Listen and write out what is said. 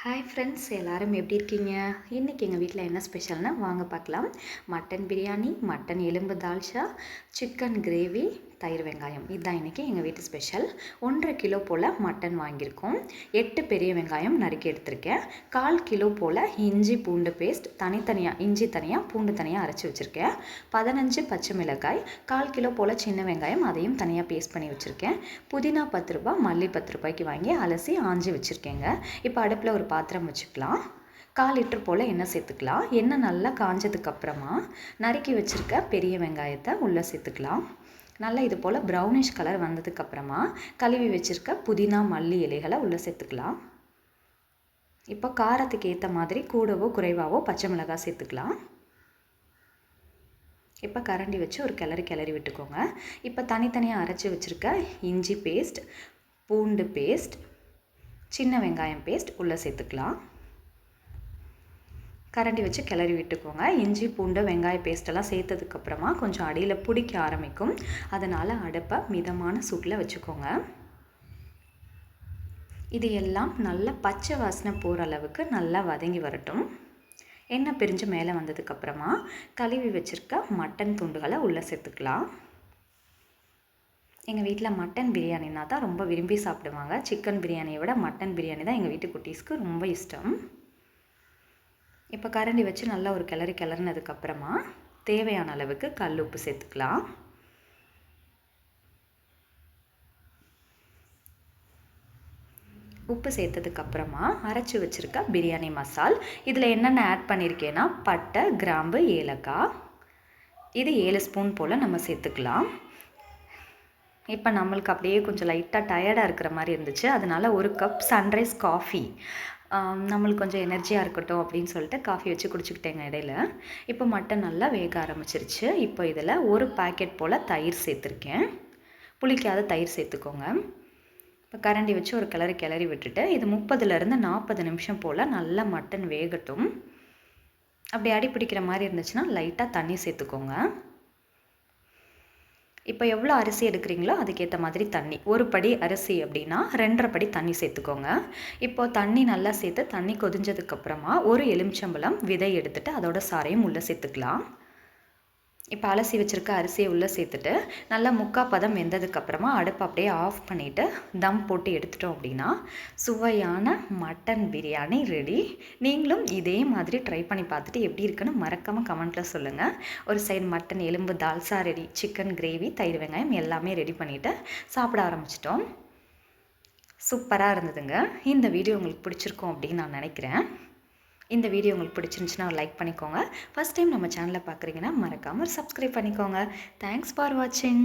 Hi friends, எல்லோரும் எப்படி இருக்கீங்க? இன்றைக்கி எங்கள் வீட்டில் என்ன ஸ்பெஷல்னா வாங்க பார்க்கலாம். மட்டன் பிரியாணி, மட்டன் எலும்பு தால்ச்சா, சிக்கன் கிரேவி, தயிர் வெங்காயம், இதுதான் இன்றைக்கி எங்கள் வீட்டு ஸ்பெஷல். 1.5 கிலோ போல் மட்டன் வாங்கியிருக்கோம். 8 பெரிய வெங்காயம் நறுக்கி எடுத்திருக்கேன். 1/4 கிலோ போல் இஞ்சி பூண்டு பேஸ்ட் தனித்தனியாக, இஞ்சி தனியாக பூண்டு தனியாக அரைச்சி வச்சுருக்கேன். 15 பச்சை மிளகாய், 1/4 கிலோ போல் சின்ன வெங்காயம் அதையும் தனியாக பேஸ்ட் பண்ணி வச்சுருக்கேன். புதினா 10 ரூபா, மல்லி 10 ரூபாய்க்கு வாங்கி அலசி ஆஞ்சி வச்சுருக்கேங்க. இப்போ அடுப்பில் ஒரு பாத்திரம் வச்சுக்கலாம். 1/4 லிட்டர் போல் எண்ணெய் சேர்த்துக்கலாம். எண்ணெய் நல்லா காஞ்சதுக்கப்புறமா நறுக்கி வச்சுருக்க பெரிய வெங்காயத்தை உள்ளே சேர்த்துக்கலாம். நல்லா இது போல் ப்ரௌனிஷ் கலர் வந்ததுக்கப்புறமா கழுவி வச்சுருக்க புதினா மல்லி இலைகளை உள்ளே சேர்த்துக்கலாம். இப்போ காரத்துக்கு ஏற்ற மாதிரி கூடவோ குறைவாவோ பச்சை மிளகாய் சேர்த்துக்கலாம். இப்போ கரண்டி வச்சு ஒரு கிளறி விட்டுக்கோங்க. இப்போ தனித்தனியாக அரைச்சி வச்சுருக்க இஞ்சி பேஸ்ட், பூண்டு பேஸ்ட், சின்ன வெங்காயம் பேஸ்ட் உள்ளே சேர்த்துக்கலாம். கரண்டி வச்சு கிளறி விட்டுக்கோங்க. இஞ்சி பூண்டு வெங்காய பேஸ்ட்டெல்லாம் சேர்த்ததுக்கப்புறமா கொஞ்சம் அடியில் பிடிக்க ஆரம்பிக்கும். அதனால் அடுப்பை மிதமான சூட்டில் வச்சுக்கோங்க. இது எல்லாம் நல்லா பச்சை வாசனை போகிற அளவுக்கு நல்லா வதங்கி வரட்டும். எண்ணெய் பிரிஞ்சு மேலே வந்ததுக்கப்புறமா கழுவி வச்சுருக்க மட்டன் துண்டுகளை உள்ளே சேர்த்துக்கலாம். எங்கள் வீட்டில் மட்டன் பிரியாணினா தான் ரொம்ப விரும்பி சாப்பிடுவாங்க. சிக்கன் பிரியாணியை விட மட்டன் பிரியாணி தான் எங்கள் வீட்டு குட்டீஸ்க்கு ரொம்ப இஷ்டம். இப்போ கரண்டி வச்சு நல்லா ஒரு கிளறினதுக்கப்புறமா தேவையான அளவுக்கு கல் உப்பு சேர்த்துக்கலாம். உப்பு சேர்த்ததுக்கப்புறமா அரைச்சி வச்சுருக்க பிரியாணி மசால், இதில் என்னென்ன ஆட் பண்ணியிருக்கேன்னா பட்டை, கிராம்பு, ஏலக்காய், இது 7 ஸ்பூன் போல் நம்ம சேர்த்துக்கலாம். இப்போ நம்மளுக்கு அப்படியே கொஞ்சம் லைட்டாக டயர்டாக இருக்கிற மாதிரி இருந்துச்சு. அதனால் 1 கப் சன்ரைஸ் காஃபி, நம்மளுக்கு கொஞ்சம் எனர்ஜியாக இருக்கட்டும் அப்படின்னு சொல்லிட்டு காஃபி வச்சு குடிச்சிக்கிட்டேங்க இடையில. இப்போ மட்டன் நல்லா வேக ஆரம்பிச்சிருச்சு. இப்போ இதில் 1 பாக்கெட் போல் தயிர் சேர்த்துருக்கேன். புளிக்காத தயிர் சேர்த்துக்கோங்க. இப்போ கரண்டி வச்சு ஒரு கிளறி விட்டுட்டு இது 30லேருந்து 40 நிமிஷம் போல் நல்லா மட்டன் வேகட்டும். அப்படி அடி பிடிக்கிற மாதிரி இருந்துச்சுன்னா லைட்டாக தண்ணி சேர்த்துக்கோங்க. இப்போ எவ்வளோ அரிசி எடுக்கிறீங்களோ அதுக்கேற்ற மாதிரி தண்ணி, 1 படி அரிசி அப்படின்னா 2.5 படி தண்ணி சேர்த்துக்கோங்க. இப்போது தண்ணி நல்லா சேர்த்து தண்ணி கொதிஞ்சதுக்கப்புறமா 1 எலுமிச்சம்பழம் விதை எடுத்துகிட்டு அதோட சாறையும் உள்ளே சேர்த்துக்கலாம். இப்போ அலசி வச்சுருக்க அரிசியை உள்ளே சேர்த்துட்டு நல்லா 3/4 பதம் வெந்ததுக்கப்புறமா அடுப்பு அப்படியே ஆஃப் பண்ணிவிட்டு தம் போட்டு எடுத்துட்டோம் அப்படின்னா சுவையான மட்டன் பிரியாணி ரெடி. நீங்களும் இதே மாதிரி ட்ரை பண்ணி பார்த்துட்டு எப்படி இருக்குன்னு மறக்காமல் கமெண்ட்டில் சொல்லுங்கள். ஒரு சைடு மட்டன் எலும்பு தால்சா ரெடி, சிக்கன் கிரேவி, தயிர் வெங்காயம் எல்லாமே ரெடி பண்ணிவிட்டு சாப்பிட ஆரம்பிச்சிட்டோம். சூப்பராக இருந்ததுங்க. இந்த வீடியோ உங்களுக்கு பிடிச்சிருக்கும் அப்படின்னு நான் நினைக்கிறேன். இந்த வீடியோ உங்களுக்கு பிடிச்சிருந்துச்சுன்னா லைக் பண்ணிக்கோங்க. ஃபஸ்ட் டைம் நம்ம சேனலை பார்க்குறீங்கன்னா மறக்காமல் சப்ஸ்கிரைப் பண்ணிக்கோங்க. தேங்க்ஸ் ஃபார் வாட்சிங்.